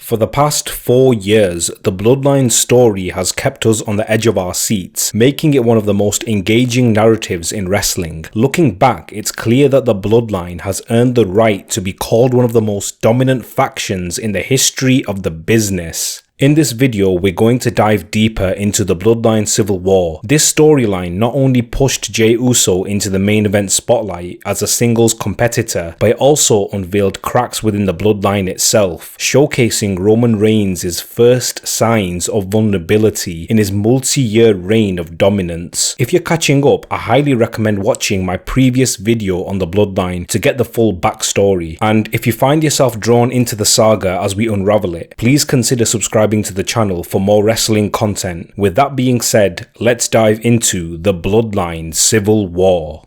For the past 4 years, the Bloodline story has kept us on the edge of our seats, making it one of the most engaging narratives in wrestling. Looking back, it's clear that the Bloodline has earned the right to be called one of the most dominant factions in the history of the business. In this video, we're going to dive deeper into the Bloodline Civil War. This storyline not only pushed Jey Uso into the main event spotlight as a singles competitor, but it also unveiled cracks within the Bloodline itself, showcasing Roman Reigns' first signs of vulnerability in his multi-year reign of dominance. If you're catching up, I highly recommend watching my previous video on the Bloodline to get the full backstory. And if you find yourself drawn into the saga as we unravel it, please consider subscribing to the channel for more wrestling content. With that being said, let's dive into the Bloodline Civil War.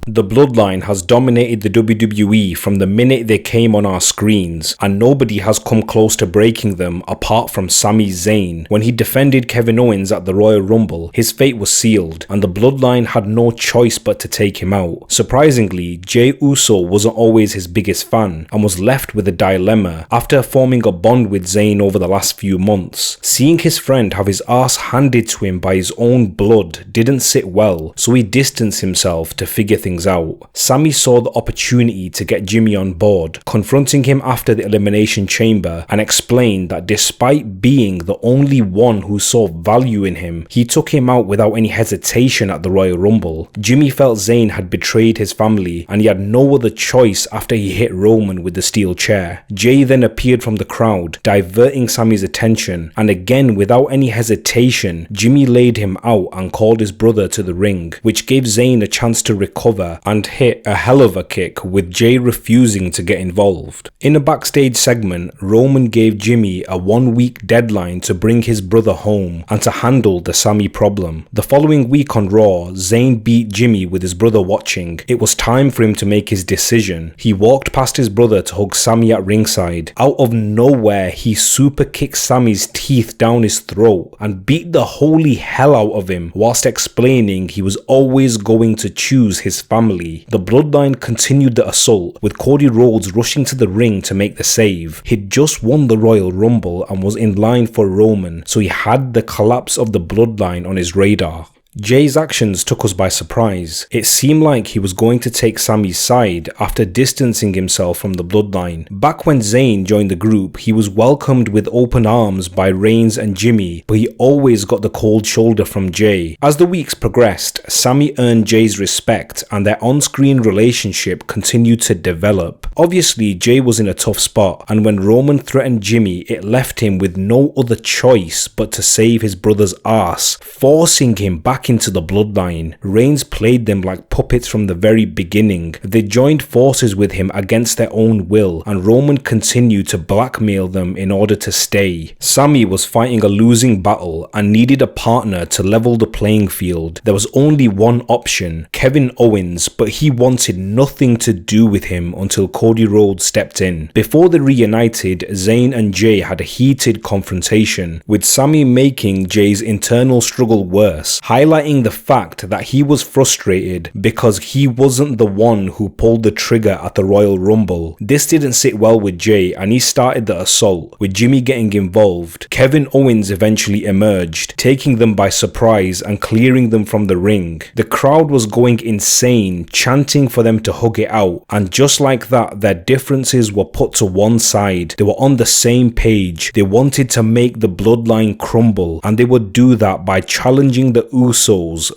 The Bloodline has dominated the WWE from the minute they came on our screens, and nobody has come close to breaking them apart from Sami Zayn. When he defended Kevin Owens at the Royal Rumble, his fate was sealed, and the Bloodline had no choice but to take him out. Surprisingly, Jey Uso wasn't always his biggest fan, and was left with a dilemma after forming a bond with Zayn over the last few months. Seeing his friend have his ass handed to him by his own blood didn't sit well, so he distanced himself to figure things out. Sami saw the opportunity to get Jimmy on board, confronting him after the Elimination Chamber, and explained that despite being the only one who saw value in him, he took him out without any hesitation at the Royal Rumble. Jimmy felt Zayn had betrayed his family, and he had no other choice after he hit Roman with the steel chair. Jey then appeared from the crowd, diverting Sami's attention, and again without any hesitation, Jimmy laid him out and called his brother to the ring, which gave Zayn a chance to recover and hit a hell of a kick, with Jey refusing to get involved. In a backstage segment, Roman gave Jimmy a 1-week deadline to bring his brother home and to handle the Sami problem. The following week on Raw, Zayn beat Jimmy with his brother watching. It was time for him to make his decision. He walked past his brother to hug Sami at ringside. Out of nowhere, he super kicked Sami's teeth down his throat and beat the holy hell out of him, whilst explaining he was always going to choose his family. The Bloodline continued the assault, with Cody Rhodes rushing to the ring to make the save. He'd just won the Royal Rumble and was in line for Roman, so he had the collapse of the Bloodline on his radar. Jey's actions took us by surprise. It seemed like he was going to take Sami's side after distancing himself from the Bloodline. Back when Zayn joined the group, he was welcomed with open arms by Reigns and Jimmy, but he always got the cold shoulder from Jey. As the weeks progressed, Sami earned Jey's respect, and their on-screen relationship continued to develop. Obviously, Jey was in a tough spot, and when Roman threatened Jimmy, it left him with no other choice but to save his brother's ass, forcing him back into the Bloodline. Reigns played them like puppets from the very beginning. They joined forces with him against their own will, and Roman continued to blackmail them in order to stay. Sami was fighting a losing battle and needed a partner to level the playing field. There was only one option, Kevin Owens, but he wanted nothing to do with him until Cody Rhodes stepped in. Before they reunited, Zayn and Jey had a heated confrontation, with Sami making Jey's internal struggle worse, highlighting the fact that he was frustrated because he wasn't the one who pulled the trigger at the Royal Rumble. This didn't sit well with Jey, and he started the assault, with Jimmy getting involved. Kevin Owens eventually emerged, taking them by surprise and clearing them from the ring. The crowd was going insane, chanting for them to hug it out, and just like that, their differences were put to one side. They were on the same page. They wanted to make the Bloodline crumble, and they would do that by challenging the Usos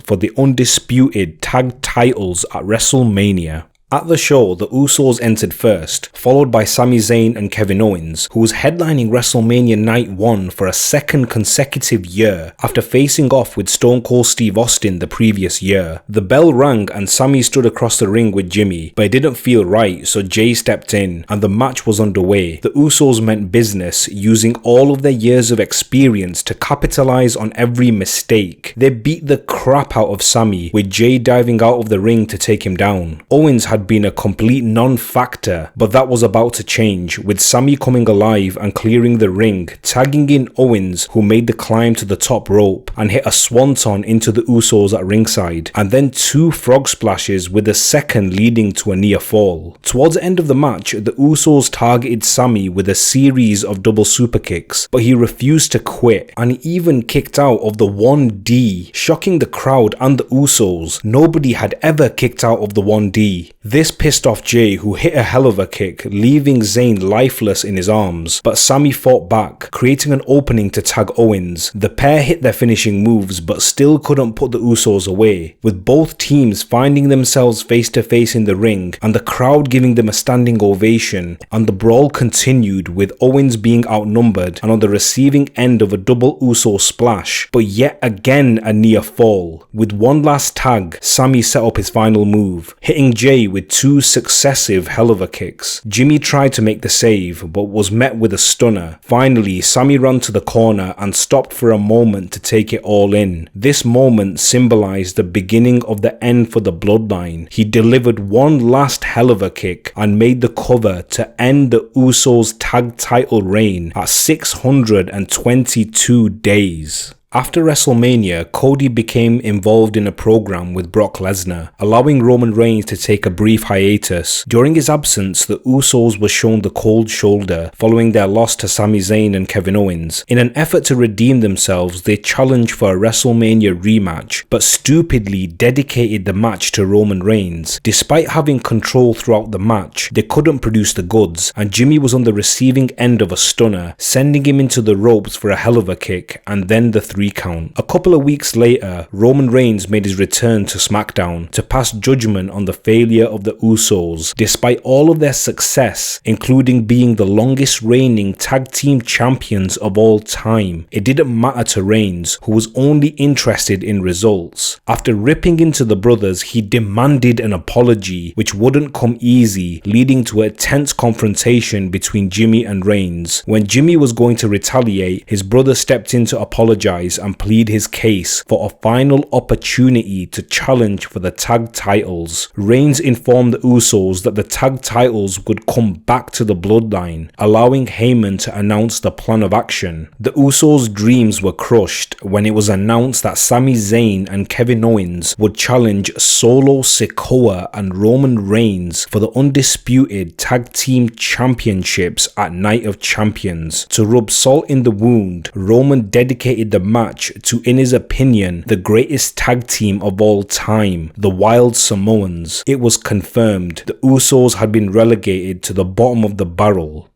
for the Undisputed tag titles at WrestleMania. At the show, the Usos entered first, followed by Sami Zayn and Kevin Owens, who was headlining WrestleMania Night 1 for a second consecutive year after facing off with Stone Cold Steve Austin the previous year. The bell rang and Sami stood across the ring with Jimmy, but it didn't feel right, so Jey stepped in and the match was underway. The Usos meant business, using all of their years of experience to capitalize on every mistake. They beat the crap out of Sami, with Jey diving out of the ring to take him down. Owens had had been a complete non-factor, but that was about to change, with Sami coming alive and clearing the ring, tagging in Owens, who made the climb to the top rope and hit a swanton into the Usos at ringside, and then 2 frog splashes with the second leading to a near fall. Towards the end of the match, the Usos targeted Sami with a series of double super kicks, but he refused to quit and even kicked out of the 1D, shocking the crowd and the Usos. Nobody had ever kicked out of the 1D. This pissed off Jey, who hit a hell of a kick, leaving Zayn lifeless in his arms, but Sami fought back, creating an opening to tag Owens. The pair hit their finishing moves but still couldn't put the Usos away, with both teams finding themselves face to face in the ring and the crowd giving them a standing ovation, and the brawl continued with Owens being outnumbered and on the receiving end of a double Uso splash, but yet again a near fall. With one last tag, Sami set up his final move, hitting Jey with 2 successive helluva kicks. Jimmy tried to make the save but was met with a stunner. Finally, Sami ran to the corner and stopped for a moment to take it all in. This moment symbolized the beginning of the end for the Bloodline. He delivered one last helluva kick and made the cover to end the Usos tag title reign at 622 days. After WrestleMania, Cody became involved in a program with Brock Lesnar, allowing Roman Reigns to take a brief hiatus. During his absence, the Usos were shown the cold shoulder following their loss to Sami Zayn and Kevin Owens. In an effort to redeem themselves, they challenged for a WrestleMania rematch, but stupidly dedicated the match to Roman Reigns. Despite having control throughout the match, they couldn't produce the goods, and Jimmy was on the receiving end of a stunner, sending him into the ropes for a helluva kick and then the 3 count. A couple of weeks later, Roman Reigns made his return to SmackDown to pass judgment on the failure of the Usos. Despite all of their success, including being the longest reigning tag team champions of all time, it didn't matter to Reigns, who was only interested in results. After ripping into the brothers, he demanded an apology, which wouldn't come easy, leading to a tense confrontation between Jimmy and Reigns. When Jimmy was going to retaliate, his brother stepped in to apologize and plead his case for a final opportunity to challenge for the tag titles. Reigns informed the Usos that the tag titles would come back to the Bloodline, allowing Heyman to announce the plan of action. The Usos' dreams were crushed when it was announced that Sami Zayn and Kevin Owens would challenge Solo Sikoa and Roman Reigns for the Undisputed Tag Team Championships at Night of Champions. To rub salt in the wound, Roman dedicated the match to, in his opinion, the greatest tag team of all time, the Wild Samoans. It was confirmed the Usos had been relegated to the bottom of the barrel.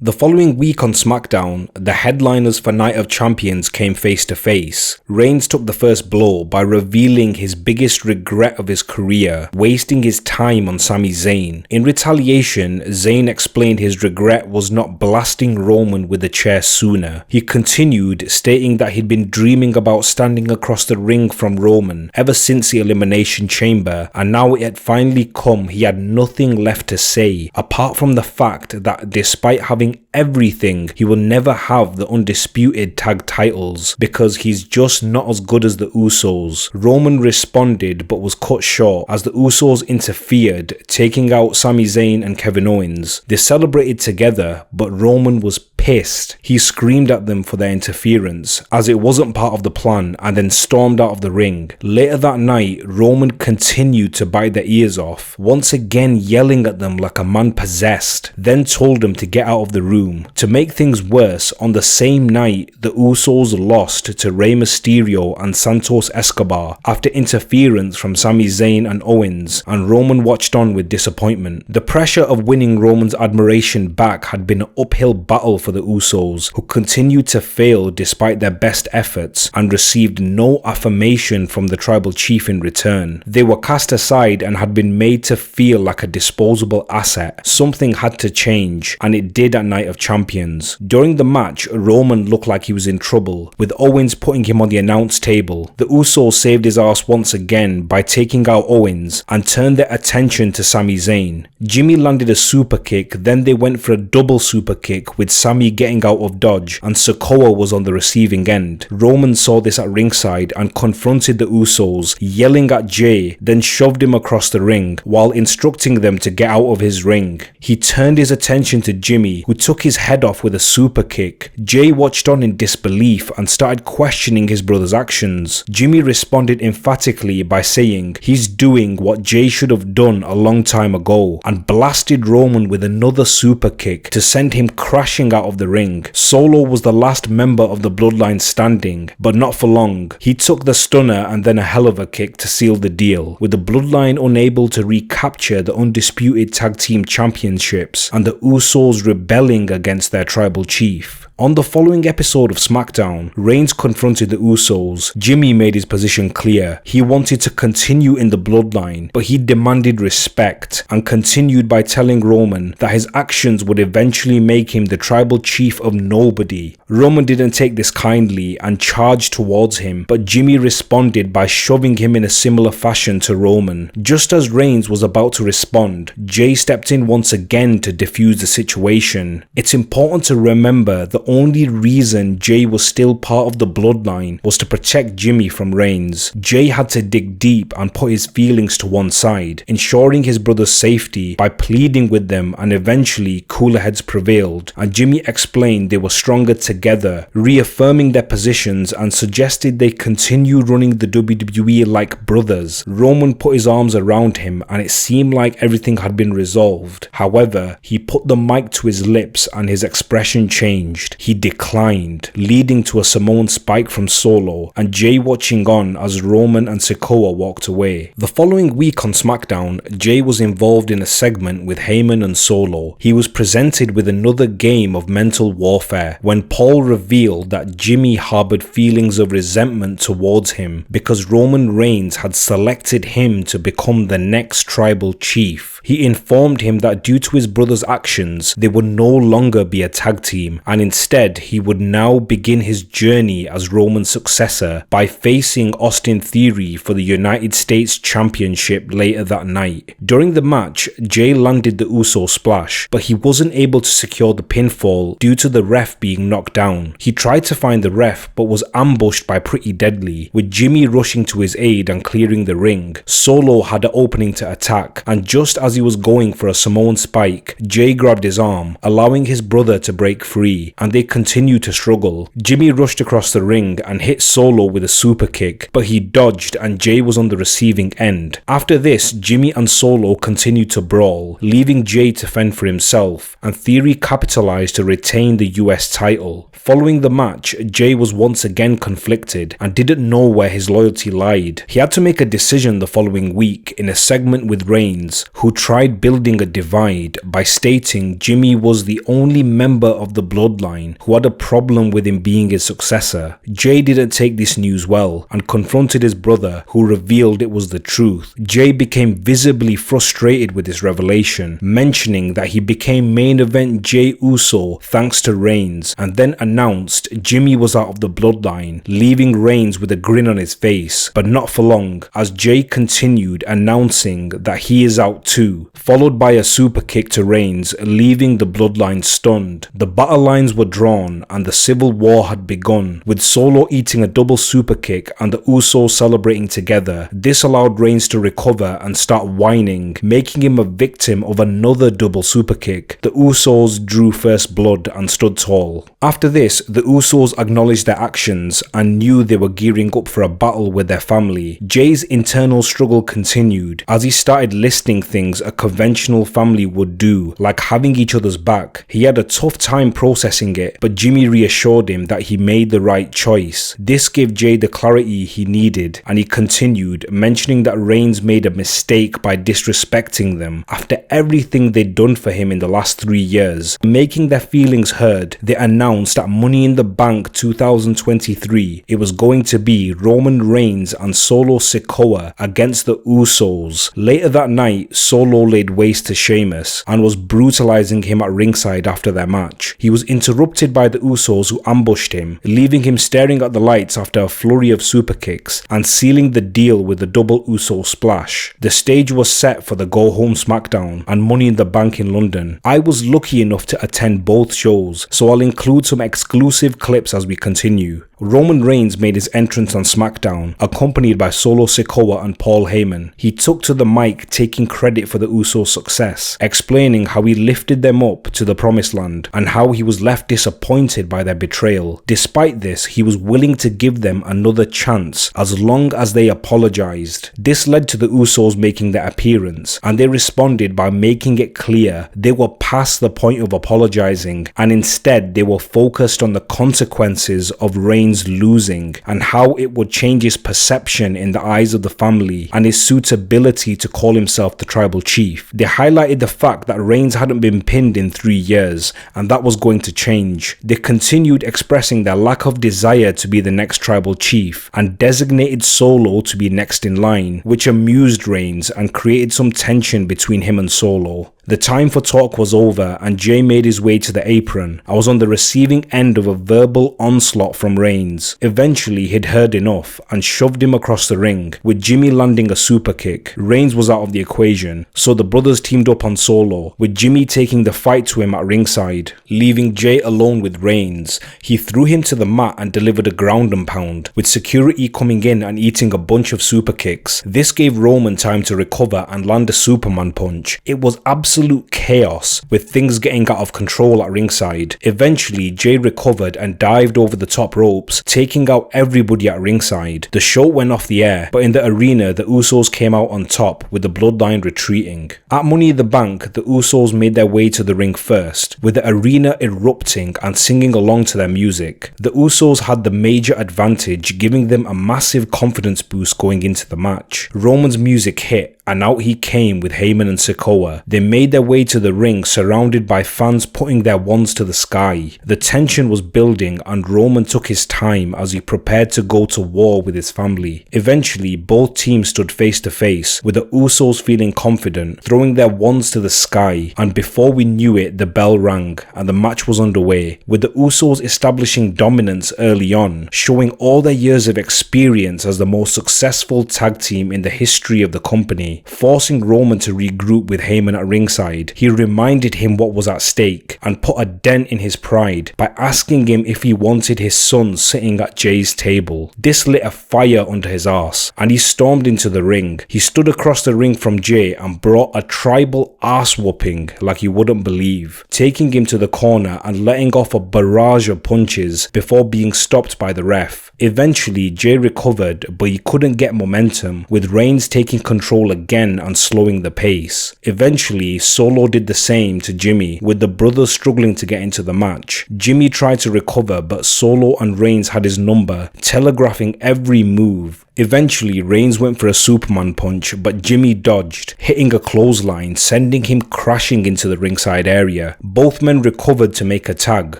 The following week on SmackDown, the headliners for Night of Champions came face to face. Reigns took the first blow by revealing his biggest regret of his career, wasting his time on Sami Zayn. In retaliation, Zayn explained his regret was not blasting Roman with the chair sooner. He continued, stating that he'd been dreaming about standing across the ring from Roman ever since the Elimination Chamber, and now it had finally come. He had nothing left to say, apart from the fact that despite having everything, he will never have the undisputed tag titles because he's just not as good as the Usos. Roman responded but was cut short as the Usos interfered, taking out Sami Zayn and Kevin Owens. They celebrated together, but Roman was pissed. He screamed at them for their interference as it wasn't part of the plan and then stormed out of the ring. Later that night, Roman continued to bite their ears off, once again yelling at them like a man possessed, then told them to get out of the room. To make things worse, on the same night, the Usos lost to Rey Mysterio and Santos Escobar after interference from Sami Zayn and Owens, and Roman watched on with disappointment. The pressure of winning Roman's admiration back had been an uphill battle for the Usos, who continued to fail despite their best efforts and received no affirmation from the tribal chief in return. They were cast aside and had been made to feel like a disposable asset. Something had to change, and it did at Night of Champions. During the match, Roman looked like he was in trouble, with Owens putting him on the announce table. The Usos saved his ass once again by taking out Owens and turned their attention to Sami Zayn. Jimmy landed a super kick, then they went for a double super kick with Sami Sami getting out of dodge and Sikoa was on the receiving end. Roman saw this at ringside and confronted the Usos, yelling at Jey, then shoved him across the ring while instructing them to get out of his ring. He turned his attention to Jimmy, who took his head off with a super kick. Jey watched on in disbelief and started questioning his brother's actions. Jimmy responded emphatically by saying he's doing what Jey should have done a long time ago, and blasted Roman with another super kick to send him crashing out of the ring. Solo was the last member of the Bloodline standing, but not for long. He took the stunner and then a hell of a kick to seal the deal, with the Bloodline unable to recapture the Undisputed Tag Team Championships and the Usos rebelling against their tribal chief. On the following episode of SmackDown, Reigns confronted the Usos. Jimmy made his position clear. He wanted to continue in the Bloodline, but he demanded respect and continued by telling Roman that his actions would eventually make him the tribal chief of nobody. Roman didn't take this kindly and charged towards him, but Jimmy responded by shoving him in a similar fashion to Roman. Just as Reigns was about to respond, Jey stepped in once again to defuse the situation. It's important to remember the only reason Jey was still part of the Bloodline was to protect Jimmy from Reigns. Jey had to dig deep and put his feelings to one side, ensuring his brother's safety by pleading with them, and eventually cooler heads prevailed and Jimmy explained they were stronger together, reaffirming their positions and suggested they continue running the WWE like brothers. Roman put his arms around him and it seemed like everything had been resolved. However, he put the mic to his lips and his expression changed. He declined, leading to a Samoan spike from Solo and Jey watching on as Roman and Sikoa walked away. The following week on SmackDown, Jey was involved in a segment with Heyman and Solo. He was presented with another game of mental warfare when Paul revealed that Jimmy harbored feelings of resentment towards him because Roman Reigns had selected him to become the next tribal chief. He informed him that due to his brother's actions, they would no longer be a tag team, and instead he would now begin his journey as Roman's successor by facing Austin Theory for the United States Championship later that night. During the match, Jey landed the Uso splash, but he wasn't able to secure the pinfall due to the ref being knocked down. He tried to find the ref but was ambushed by Pretty Deadly, with Jimmy rushing to his aid and clearing the ring. Solo had an opening to attack, and just as he was going for a Samoan spike, Jey grabbed his arm, allowing his brother to break free, and they continued to struggle. Jimmy rushed across the ring and hit Solo with a super kick, but he dodged and Jey was on the receiving end. After this, Jimmy and Solo continued to brawl, leaving Jey to fend for himself, and Theory capitalized to retain the US title. Following the match, Jey was once again conflicted and didn't know where his loyalty lied. He had to make a decision the following week in a segment with Reigns, who tried building a divide by stating Jimmy was the only member of the Bloodline who had a problem with him being his successor. Jey didn't take this news well and confronted his brother, who revealed it was the truth. Jey became visibly frustrated with this revelation, mentioning that he became main event Jey Uso thanks to Reigns, and then announced Jimmy was out of the Bloodline, leaving Reigns with a grin on his face, but not for long, as Jey continued announcing that he is out too, followed by a super kick to Reigns, leaving the Bloodline stunned. The battle lines were drawn and the civil war had begun, with Solo eating a double super kick and the Usos celebrating together. This allowed Reigns to recover and start whining, making him a victim of another double super kick. The Usos drew first blood and stood tall. After this, the Usos acknowledged their actions and knew they were gearing up for a battle with their family. Jey's internal struggle continued as he started listing things a conventional family would do, like having each other's back. He had a tough time processing it, but Jimmy reassured him that he made the right choice. This gave Jey the clarity he needed, and he continued, mentioning that Reigns made a mistake by disrespecting them after everything they'd done for him in the last 3 years. Making their feelings heard, they announced at Money in the Bank 2023 it was going to be Roman Reigns and Solo Sikoa against the Usos. Later that night, Solo laid waste to Sheamus and was brutalizing him at ringside after their match. He was interrupted by the Usos, who ambushed him, leaving him staring at the lights after a flurry of super kicks and sealing the deal with the double Uso splash. The stage was set for the Go Home SmackDown and Money in the Bank in London. I was lucky enough to attend both both shows, so I'll include some exclusive clips as we continue. Roman Reigns made his entrance on SmackDown, accompanied by Solo Sikoa and Paul Heyman. He took to the mic taking credit for the Usos' success, explaining how he lifted them up to the promised land and how he was left disappointed by their betrayal. Despite this, he was willing to give them another chance as long as they apologized. This led to the Usos making their appearance, and they responded by making it clear they were past the point of apologizing, and instead they were focused on the consequences of Reigns losing and how it would change his perception in the eyes of the family and his suitability to call himself the tribal chief. They highlighted the fact that Reigns hadn't been pinned in 3 years and that was going to change. They continued expressing their lack of desire to be the next tribal chief and designated Solo to be next in line, which amused Reigns and created some tension between him and Solo. The time for talk was over and Jey made his way to the apron. I was on the receiving end of a verbal onslaught from Reigns. Eventually he'd heard enough and shoved him across the ring, with Jimmy landing a super kick. Reigns was out of the equation, so the brothers teamed up on Solo, with Jimmy taking the fight to him at ringside. Leaving Jey alone with Reigns, he threw him to the mat and delivered a ground and pound, with security coming in and eating a bunch of super kicks. This gave Roman time to recover and land a Superman punch. It was absolute chaos, with things getting out of control at ringside. Eventually, Jey recovered and dived over the top ropes, taking out everybody at ringside. The show went off the air, but in the arena, the Usos came out on top, with the Bloodline retreating. At Money in the Bank, the Usos made their way to the ring first, with the arena erupting and singing along to their music. The Usos had the major advantage, giving them a massive confidence boost going into the match. Roman's music hit, and out he came with Heyman and Sikoa. They made their way to the ring, surrounded by fans putting their wands to the sky. The tension was building and Roman took his time as he prepared to go to war with his family. Eventually, both teams stood face to face, with the Usos feeling confident, throwing their wands to the sky, and before we knew it, the bell rang and the match was underway, with the Usos establishing dominance early on, showing all their years of experience as the most successful tag team in the history of the company. Forcing Roman to regroup with Heyman at ringside, he reminded him what was at stake and put a dent in his pride by asking him if he wanted his son sitting at Jey's table. This lit a fire under his arse and he stormed into the ring. He stood across the ring from Jey and brought a tribal arse whooping like you wouldn't believe, taking him to the corner and letting off a barrage of punches before being stopped by the ref. Eventually, Jey recovered, but he couldn't get momentum, with Reigns taking control again and slowing the pace. Eventually, Solo did the same to Jimmy, with the brothers struggling to get into the match. Jimmy tried to recover, but Solo and Reigns had his number, telegraphing every move. Eventually, Reigns went for a Superman punch, but Jimmy dodged, hitting a clothesline, sending him crashing into the ringside area. Both men recovered to make a tag,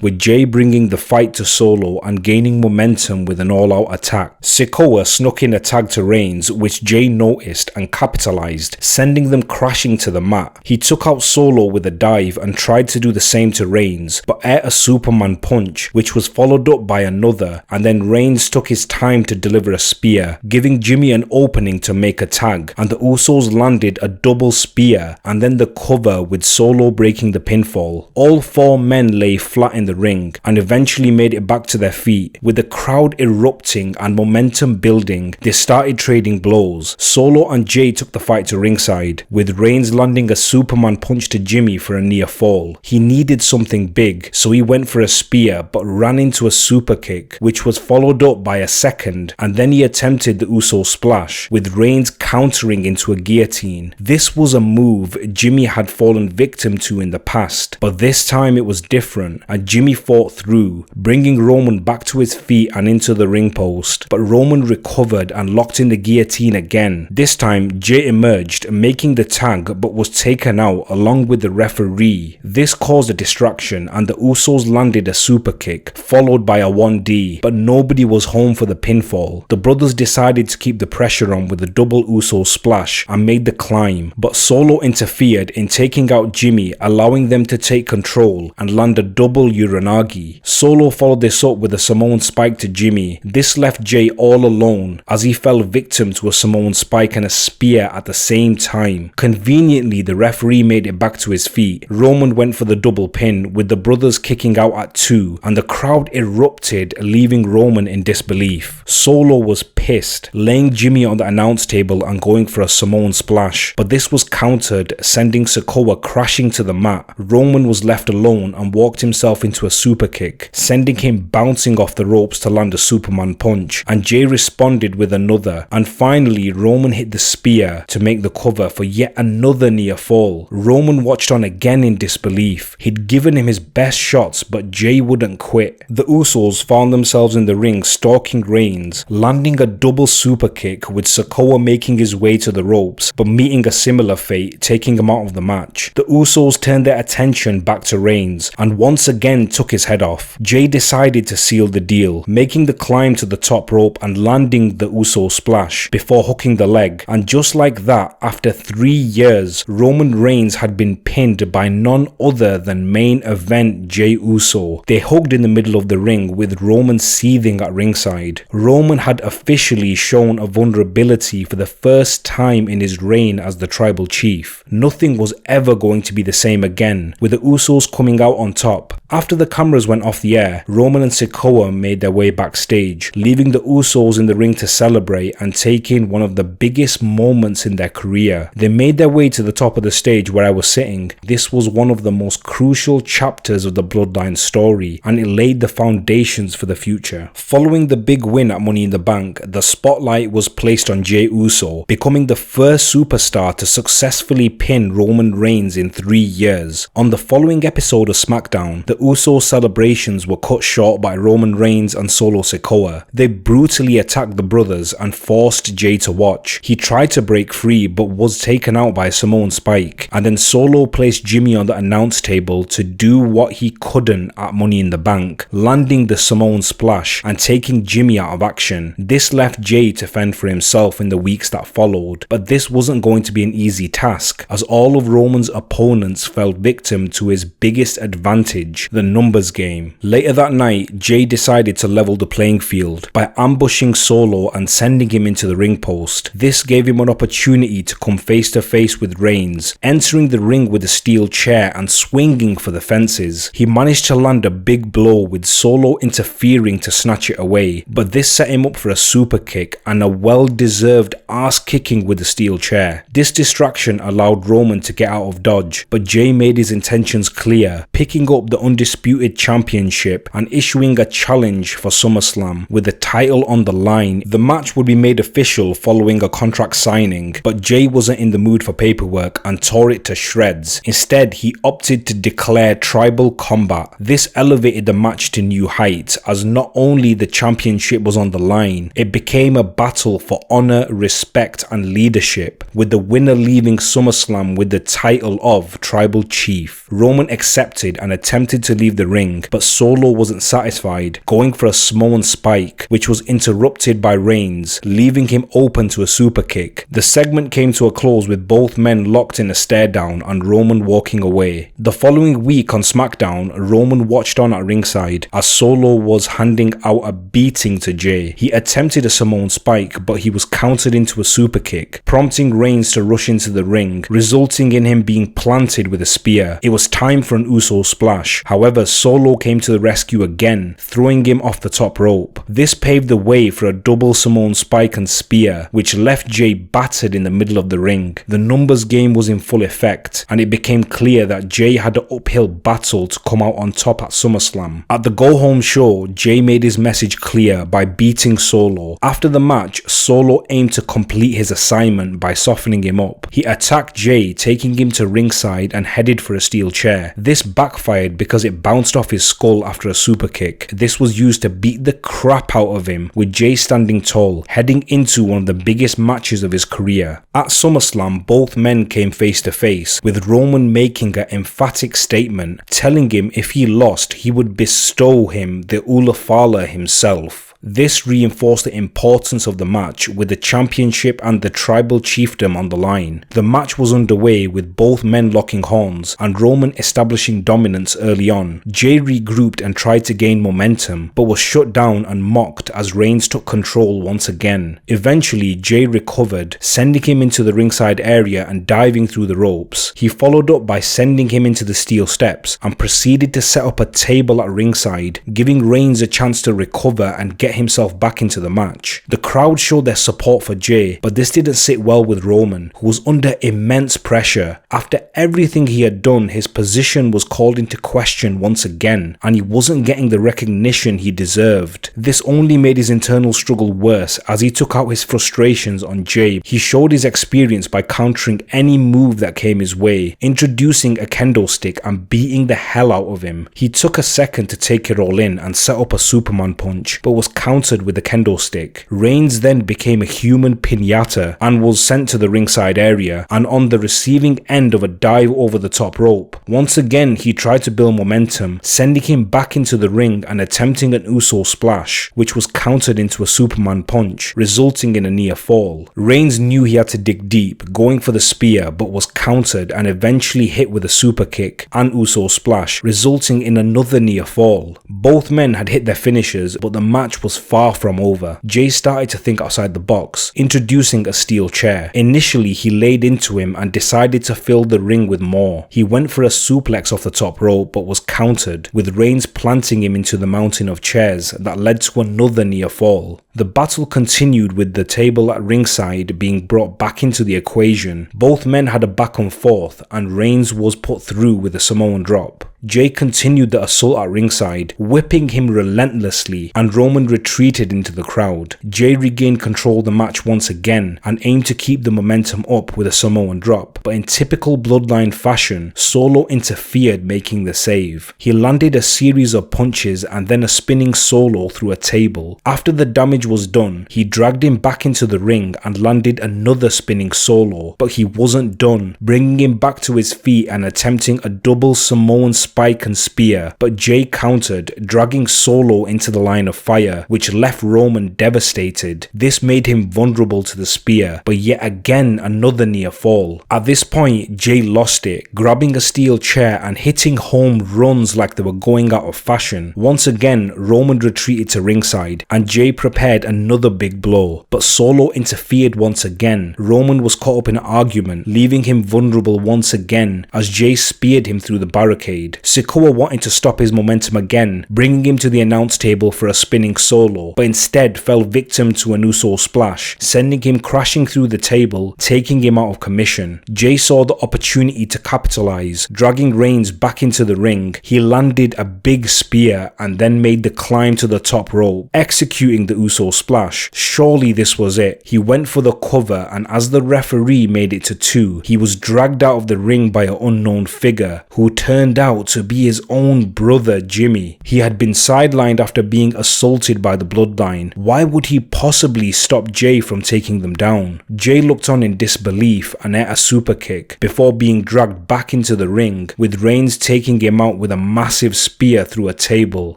with Jey bringing the fight to Solo and gaining momentum with an all-out attack. Sikoa snuck in a tag to Reigns, which Jey noticed and capitalized, sending them crashing to the mat. He took out Solo with a dive and tried to do the same to Reigns, but ate a Superman punch, which was followed up by another, and then Reigns took his time to deliver a spear, giving Jimmy an opening to make a tag, and the Usos landed a double spear and then the cover with Solo breaking the pinfall. All four men lay flat in the ring and eventually made it back to their feet. With the crowd erupting and momentum building, they started trading blows. Solo and Jey took the fight to ringside, with Reigns landing a Superman punch to Jimmy for a near fall. He needed something big, so he went for a spear but ran into a super kick, which was followed up by a second, and then he attempted the Uso splash, with Reigns countering into a guillotine. This was a move Jimmy had fallen victim to in the past, but this time it was different and Jimmy fought through, bringing Roman back to his feet and into the ring post, but Roman recovered and locked in the guillotine again. This time Jey emerged, making the tag, but was taken out along with the referee. This caused a distraction and the Usos landed a super kick, followed by a 1D, but nobody was home for the pinfall. The brothers decided to keep the pressure on with a double Uso splash and made the climb, but Solo interfered in taking out Jimmy, allowing them to take control and land a double Uranagi. Solo followed this up with a Samoan spike to Jimmy. This left Jey all alone as he fell victim to a Samoan spike and a spear at the same time. Conveniently, the referee made it back to his feet. Roman went for the double pin, with the brothers kicking out at 2, and the crowd erupted, leaving Roman in disbelief. Solo was pissed, laying Jimmy on the announce table and going for a Samoan splash, but this was countered, sending Sikoa crashing to the mat. Roman was left alone and walked himself into a super kick, sending him bouncing off the ropes to land a Superman punch, and Jey responded with another, and finally Roman hit the spear to make the cover for yet another near fall. Roman watched on again in disbelief. He'd given him his best shots, but Jey wouldn't quit. The Usos found themselves in the ring stalking Reigns, landing a double super kick, with Sikoa making his way to the ropes, but meeting a similar fate, taking him out of the match. The Usos turned their attention back to Reigns, and once again took his head off. Jey decided to seal the deal, making the climb to the top rope and landing the Uso splash before hooking the leg, and just like that, after 3 years, Roman Reigns had been pinned by none other than main event Jey Uso. They hugged in the middle of the ring, with Roman seething at ringside. Roman had officially shown a vulnerability for the first time in his reign as the tribal chief. Nothing was ever going to be the same again, with the Usos coming out on top. After the cameras went off the air, Roman and Sikoa made their way backstage, leaving the Usos in the ring to celebrate and take in one of the biggest moments in their career. They made their way to the top of the stage where I was sitting. This was one of the most crucial chapters of the Bloodline story, and it laid the foundations for the future. Following the big win at Money in the Bank, the spotlight was placed on Jey Uso, becoming the first superstar to successfully pin Roman Reigns in 3 years. On the following episode of SmackDown, the Uso celebrations were cut short by Roman Reigns and Solo Sikoa. They brutally attacked the brothers and forced Jey to watch. He tried to break free but was taken out by a Samoan spike, and then Solo placed Jimmy on the announce table to do what he couldn't at Money in the Bank, landing the Samoan splash and taking Jimmy out of action. This left Jey to fend for himself in the weeks that followed, but this wasn't going to be an easy task, as all of Roman's opponents fell victim to his biggest advantage, the numbers game. Later that night, Jey decided to level the playing field by ambushing Solo and sending him into the ring post. This gave him an opportunity to come face to face with Reigns, entering the ring with a steel chair and swinging for the fences. He managed to land a big blow, with Solo interfering to snatch it away, but this set him up for a super kick and a well-deserved ass kicking with the steel chair. This distraction allowed Roman to get out of dodge, but Jey made his intentions clear, picking up the Undisputed Championship and issuing a challenge for SummerSlam with the title on the line. The match would be made official following a contract signing, but Jey wasn't in the mood for paperwork and tore it to shreds. Instead, he opted to declare tribal combat. This elevated the match to new heights, as not only the championship was on the line, it became a battle for honor, respect and leadership, with the winner leaving SummerSlam with the title of tribal chief. Roman accepted and attempted to leave the ring, but Solo wasn't satisfied, going for a Samoan spike, which was interrupted by Reigns, leaving him open to a super kick. The segment came to a close with both men locked in a stare down and Roman walking away. The following week on SmackDown, Roman watched on at ringside as Solo was handing out a beating to Jey. He attempted a Samoan spike, but he was countered into a super kick, prompting Reigns to rush into the ring, resulting in him being planted with a spear. It was time for an Uso splash. However, Solo came to the rescue again, throwing him off the top rope. This paved the way for a double Samoan spike and spear, which left Jey battered in the middle of the ring. The numbers game was in full effect, and it became clear that Jey had an uphill battle to come out on top at SummerSlam. At the go-home show, Jey made his message clear by beating Solo. After the match, Solo aimed to complete his assignment by softening him up. He attacked Jey, taking him to ringside and headed for a steel chair. This backfired because it bounced off his skull after a super kick. This was used to beat the crap out of him, with Jey standing tall, heading into one of the biggest matches of his career. At SummerSlam, both men came face to face, with Roman making an emphatic statement, telling him if he lost, he would bestow him the Ulafala himself. This reinforced the importance of the match, with the championship and the tribal chiefdom on the line. The match was underway with both men locking horns and Roman establishing dominance early on. Jey regrouped and tried to gain momentum, but was shut down and mocked as Reigns took control once again. Eventually, Jey recovered, sending him into the ringside area and diving through the ropes. He followed up by sending him into the steel steps and proceeded to set up a table at ringside, giving Reigns a chance to recover and get himself back into the match. The crowd showed their support for Jey, but this didn't sit well with Roman, who was under immense pressure. After everything he had done, his position was called into question once again, and he wasn't getting the recognition he deserved. This only made his internal struggle worse as he took out his frustrations on Jey. He showed his experience by countering any move that came his way, introducing a kendo stick and beating the hell out of him. He took a second to take it all in and set up a Superman punch, but was countered with the kendo stick. Reigns then became a human piñata and was sent to the ringside area and on the receiving end of a dive over the top rope. Once again, he tried to build momentum, sending him back into the ring and attempting an Uso splash, which was countered into a Superman punch, resulting in a near fall. Reigns knew he had to dig deep, going for the spear, but was countered and eventually hit with a super kick and Uso splash, resulting in another near fall. Both men had hit their finishers, but the match was far from over. Jey started to think outside the box, introducing a steel chair. Initially, he laid into him and decided to fill the ring with more. He went for a suplex off the top rope, but was countered, with Reigns planting him into the mountain of chairs that led to another near fall. The battle continued with the table at ringside being brought back into the equation. Both men had a back and forth, and Reigns was put through with a Samoan drop. Jey continued the assault at ringside, whipping him relentlessly, and Roman retreated into the crowd. Jey regained control of the match once again and aimed to keep the momentum up with a Samoan drop, but in typical Bloodline fashion, Solo interfered, making the save. He landed a series of punches and then a spinning Solo through a table. After the damage was done, he dragged him back into the ring and landed another spinning Solo, but he wasn't done, bringing him back to his feet and attempting a double Samoan spike and spear, but Jey countered, dragging Solo into the line of fire, which left Roman devastated. This made him vulnerable to the spear, but yet again another near fall. At this point, Jey lost it, grabbing a steel chair and hitting home runs like they were going out of fashion. Once again, Roman retreated to ringside, and Jey prepared another big blow, but Solo interfered once again. Roman was caught up in an argument, leaving him vulnerable once again as Jey speared him through the barricade. Sikoa wanted to stop his momentum again, bringing him to the announce table for a spinning Solo, but instead fell victim to an Uso splash, sending him crashing through the table, taking him out of commission. Jey saw the opportunity to capitalize, dragging Reigns back into the ring. He landed a big spear and then made the climb to the top rope, executing the Uso splash. Surely this was it. He went for the cover, and as the referee made it to 2, he was dragged out of the ring by an unknown figure, who turned out to be his own brother Jimmy. He had been sidelined after being assaulted by the Bloodline. Why would he possibly stop Jey from taking them down? Jey looked on in disbelief and ate a super kick before being dragged back into the ring, with Reigns taking him out with a massive spear through a table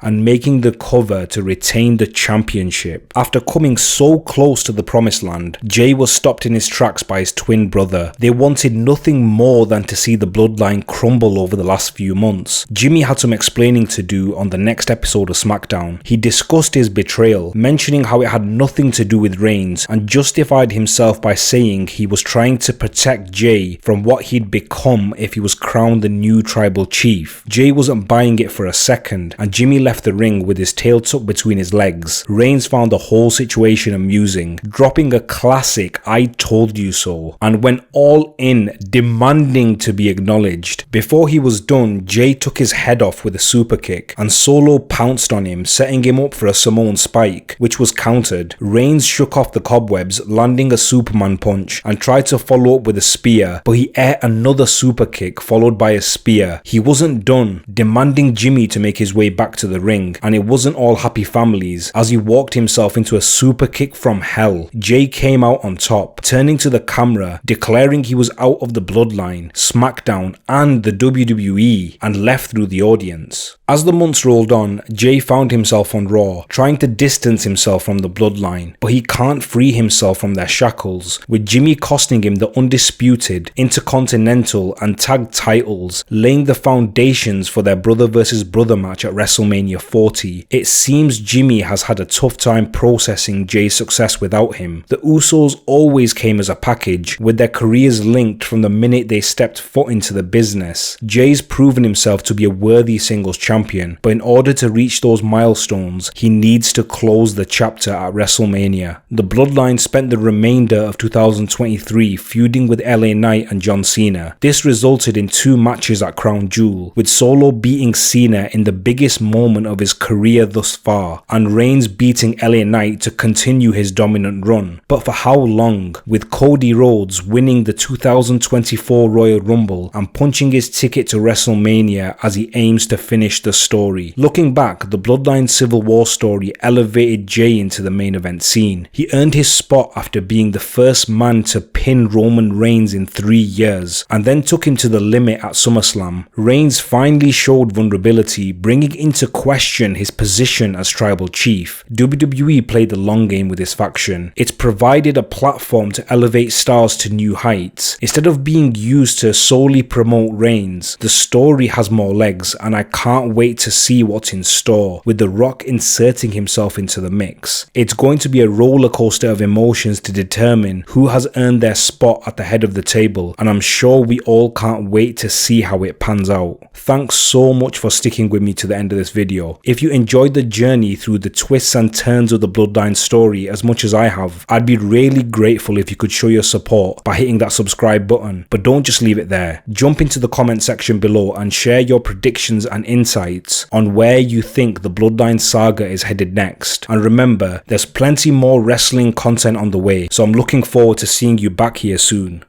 and making the cover to retain the championship. After coming so close to the promised land, Jey was stopped in his tracks by his twin brother. They wanted nothing more than to see the Bloodline crumble over the last few months. Jimmy had some explaining to do on the next episode of SmackDown. He discussed his betrayal, mentioning how it had nothing to do with Reigns, and justified himself by saying he was trying to protect Jey from what he'd become if he was crowned the new tribal chief. Jey wasn't buying it for a second, and Jimmy left the ring with his tail tucked between his legs. Reigns found the whole situation amusing, dropping a classic "I told you so," and went all in, demanding to be acknowledged. Before he was done, Jey took his head off with a super kick, and Solo pounced on him, setting him up for a Samoan spike, which was countered. Reigns shook off the cobwebs, landing a Superman punch, and tried to follow up with a spear, but he ate another super kick followed by a spear. He wasn't done, demanding Jimmy to make his way back to the ring, and it wasn't all happy families as he walked himself himself into a super kick from hell, Jey came out on top, turning to the camera, declaring he was out of the Bloodline, SmackDown, and the WWE, and left through the audience. As the months rolled on, Jey found himself on Raw, trying to distance himself from the Bloodline, but he can't free himself from their shackles, with Jimmy costing him the Undisputed, Intercontinental, and Tag titles, laying the foundations for their brother versus brother match at WrestleMania 40. It seems Jimmy has had a tough time processing Jey's success without him. The Usos always came as a package, with their careers linked from the minute they stepped foot into the business. Jey's proven himself to be a worthy singles champion, but in order to reach those milestones, he needs to close the chapter at WrestleMania. The Bloodline spent the remainder of 2023 feuding with LA Knight and John Cena. This resulted in 2 matches at Crown Jewel, with Solo beating Cena in the biggest moment of his career thus far, and Reigns beating LA Knight to continue his dominant run. But for how long? With Cody Rhodes winning the 2024 Royal Rumble and punching his ticket to WrestleMania as he aims to finish the story. Looking back, the Bloodline Civil War story elevated Jey into the main event scene. He earned his spot after being the first man to pin Roman Reigns in 3 years, and then took him to the limit at SummerSlam. Reigns finally showed vulnerability, bringing into question his position as tribal chief. WWE played the long game with this faction. It's provided a platform to elevate stars to new heights. Instead of being used to solely promote Reigns, the story has more legs, and I can't wait to see what's in store, with The Rock inserting himself into the mix. It's going to be a roller coaster of emotions to determine who has earned their spot at the head of the table, and I'm sure we all can't wait to see how it pans out. Thanks so much for sticking with me to the end of this video. If you enjoyed the journey through the twists and turns of the Bloodline story as much as I have, I'd be really grateful if you could show your support by hitting that subscribe button. But don't just leave it there. Jump into the comment section below and share your predictions and insights on where you think the Bloodline saga is headed next. And remember, there's plenty more wrestling content on the way, so I'm looking forward to seeing you back here soon.